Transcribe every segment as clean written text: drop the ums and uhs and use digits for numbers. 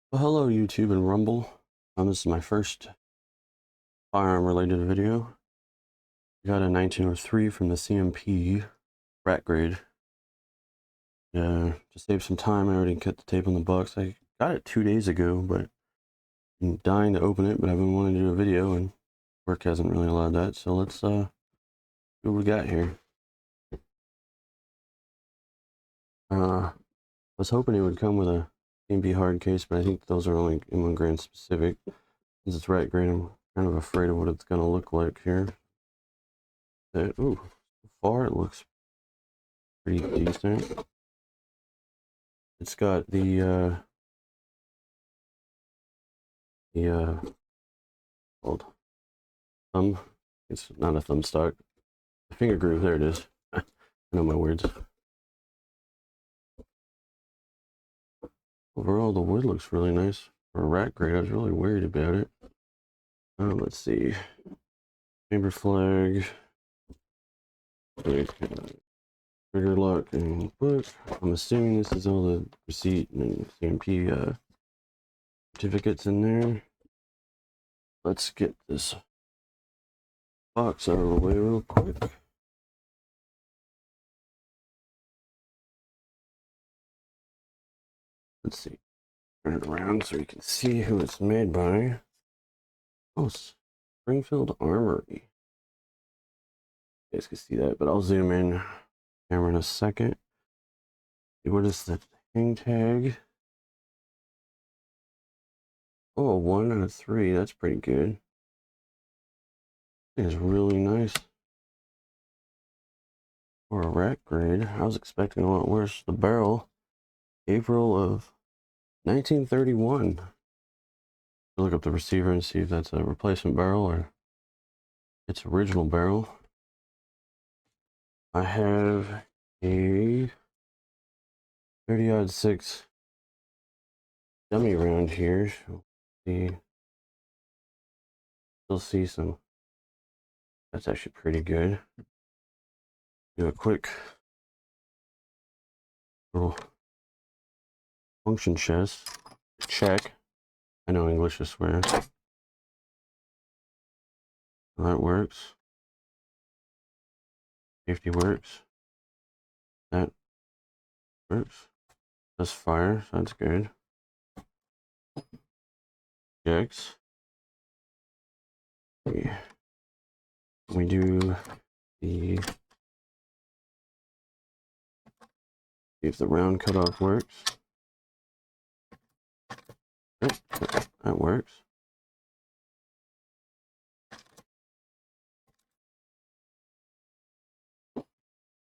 Well, hello YouTube and Rumble. This is my first firearm related video. I got a 1903 from the CMP rat grade. To save some time, I already cut the tape on the box. I got it 2 days ago, but I'm dying to open it, but I've been wanting to do a video and work hasn't really allowed that. So let's see what we got here. I was hoping it would come with a CMP hard case, but I think those are only M1 grain specific. Since it's rat grade, I'm kind of afraid of what it's going to look like here. Ooh, so far it looks pretty decent. It's got the called thumb. It's not a thumb stock. The finger groove. There it is. I know my words. Overall, the wood looks really nice for a rat grade. I was really worried about it. Let's see. Chamber flag. Trigger lock and book. I'm assuming this is all the receipt and CMP certificates in there. Let's get this box out of the way real quick. Let's see. Turn it around so you can see who it's made by. Oh, Springfield Armory. You guys can see that, but I'll zoom in camera in a second. What is the hang tag? Oh, 1 out of 3. That's pretty good. It's really nice for a rat grade. I was expecting a lot worse. The barrel, April of 1931. Look up the receiver and see if that's a replacement barrel or its original barrel. I have a 30-06 dummy round here. Still see some. That's actually pretty good. Do a quick little function check. I know English is swear. That works. Safety works. That works. Does fire, so that's good. Checks. We do the, see if the round cutoff works. Yep, that works.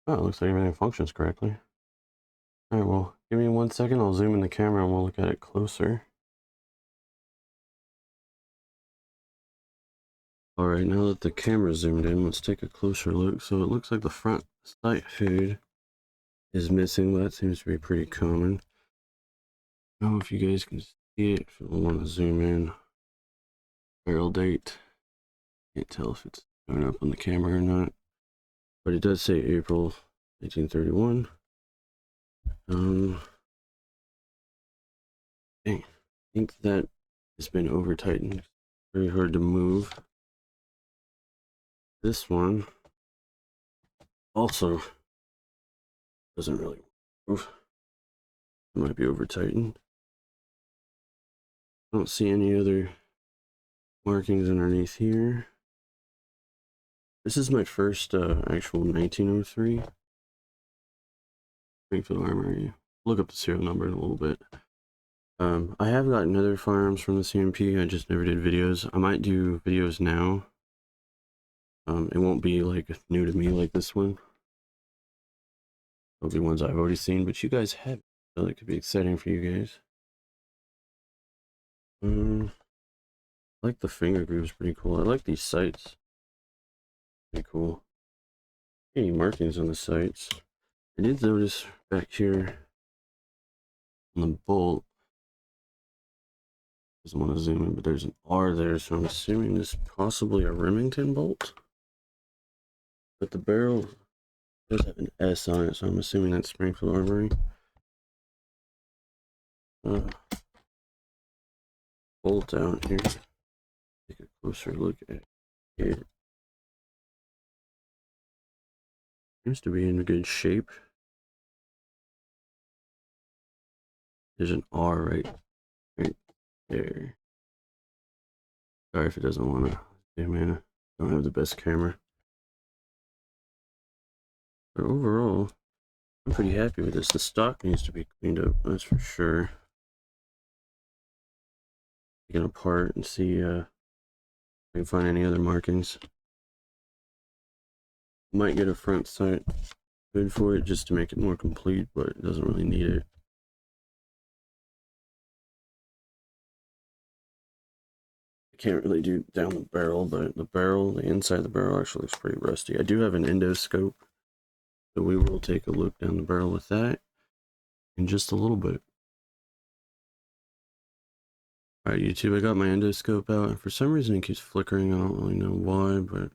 Oh, it looks like everything functions correctly. Alright, well, give me 1 second, I'll zoom in the camera and we'll look at it closer. Alright, now that the camera's zoomed in, let's take a closer look. So it looks like the front sight hood is missing. That seems to be pretty common. I don't know if you guys can see it, if you want to zoom in. Barrel date. Can't tell if it's showing up on the camera or not. But it does say April 1931. I think that has been over tightened. Very hard to move. This one also doesn't really move. It might be over tightened. I don't see any other markings underneath here. This is my first actual 1903. Springfield Armory. Look up the serial number in a little bit. I have gotten other firearms from the CMP. I just never did videos. I might do videos now. It won't be like new to me like this one. It'll be ones I've already seen, but you guys have it, so it could be exciting for you guys. I like the finger grooves, pretty cool. I like these sights. Pretty cool. Any markings on the sights. I did notice back here on the bolt, doesn't want to zoom in, but there's an R there, so I'm assuming this is possibly a Remington bolt. But the barrel does have an S on it, so I'm assuming that's Springfield Armory. bolt out here. Take a closer look at it. Seems to be in good shape. There's an R right there. Sorry if it doesn't want to. Yeah, man, I don't have the best camera. But overall, I'm pretty happy with this. The stock needs to be cleaned up, that's for sure. Take it apart and see if I can find any other markings. Might get a front sight hood for it just to make it more complete, but it doesn't really need it. I can't really do down the barrel, but the inside of the barrel actually looks pretty rusty. I do have an endoscope, so we will take a look down the barrel with that in just a little bit. Alright, YouTube, I got my endoscope out, and for some reason it keeps flickering. I don't really know why, but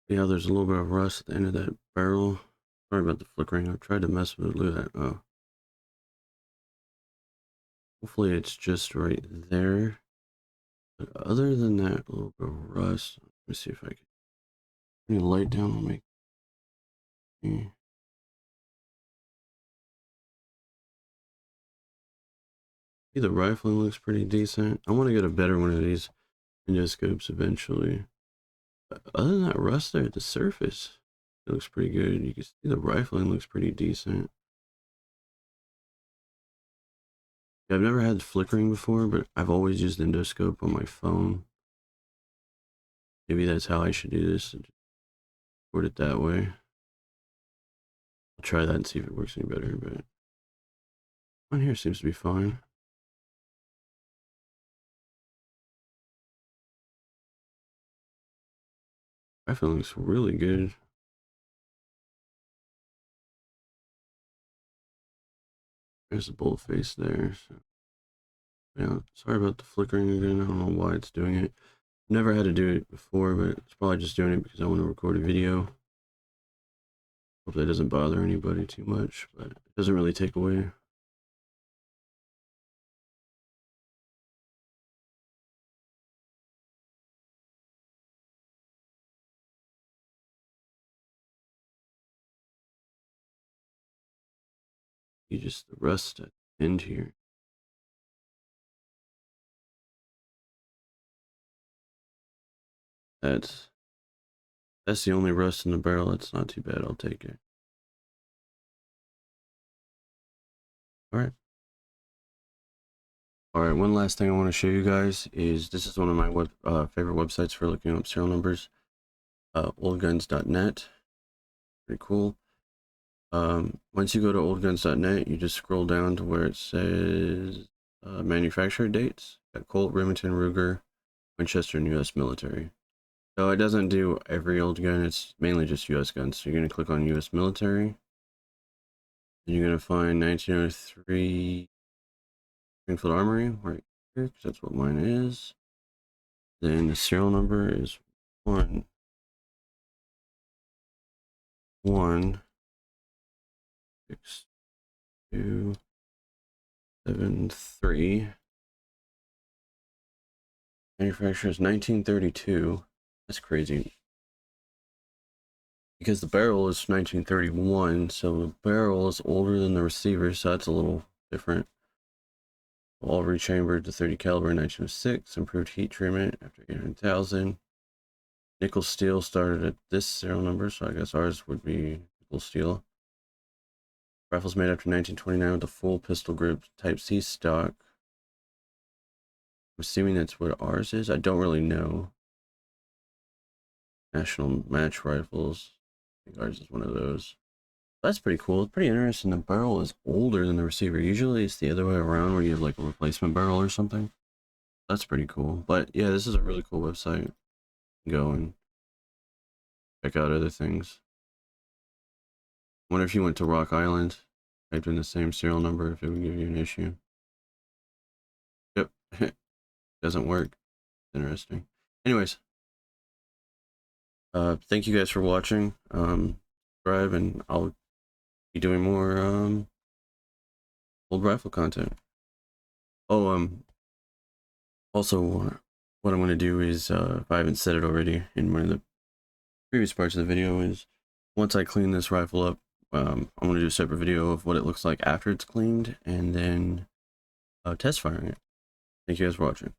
yeah, there's a little bit of rust at the end of that barrel. Sorry about the flickering. I've tried to mess with it. Look at that. Oh. Hopefully it's just right there. But other than that, a little bit of rust. Let me see if I can bring the light down and make see the rifling looks pretty decent. I want to get a better one of these endoscopes eventually. But other than that rust there at the surface, it looks pretty good. You can see the rifling looks pretty decent. Yeah, I've never had flickering before, but I've always used endoscope on my phone. Maybe that's how I should do this and record it that way. I'll try that and see if it works any better, but on here seems to be fine. Rifling looks really good. There's the bolt face there. So, yeah, sorry about the flickering again. I don't know why it's doing it. Never had to do it before, but it's probably just doing it because I want to record a video. Hope that doesn't bother anybody too much, but it doesn't really take away. You just the rust at the end here. That's the only rust in the barrel. That's not too bad. I'll take it. All right. All right, one last thing I want to show you guys is this is one of my favorite websites for looking up serial numbers, oldguns.net. Pretty cool. Once you go to oldguns.net, you just scroll down to where it says manufacturer dates. Got Colt, Remington, Ruger, Winchester, and U.S. military. So it doesn't do every old gun. It's mainly just U.S. guns. So you're going to click on U.S. military. And you're going to find 1903 Springfield Armory right here, because that's what mine is. Then the serial number is 16273. Manufacturer is 1932. That's crazy. Because the barrel is 1931, so the barrel is older than the receiver, so that's a little different. All rechambered to 30 caliber in 1906. Improved heat treatment after 800,000. Nickel steel started at this serial number, so I guess ours would be nickel steel. Rifles made after 1929 with a full pistol grip Type C stock. I'm assuming that's what ours is. I don't really know. National match rifles. I think ours is one of those. That's pretty cool. It's pretty interesting. The barrel is older than the receiver. Usually it's the other way around where you have like a replacement barrel or something. That's pretty cool. But yeah, this is a really cool website. Go and check out other things. Wonder if you went to Rock Island, typed in the same serial number, if it would give you an issue. Yep. Doesn't work. Interesting. Anyways, thank you guys for watching. Subscribe, and I'll be doing more old rifle content. Oh, Also, what I'm going to do is, if I haven't said it already in one of the previous parts of the video, is once I clean this rifle up, I'm going to do a separate video of what it looks like after it's cleaned, and then test firing it. Thank you guys for watching.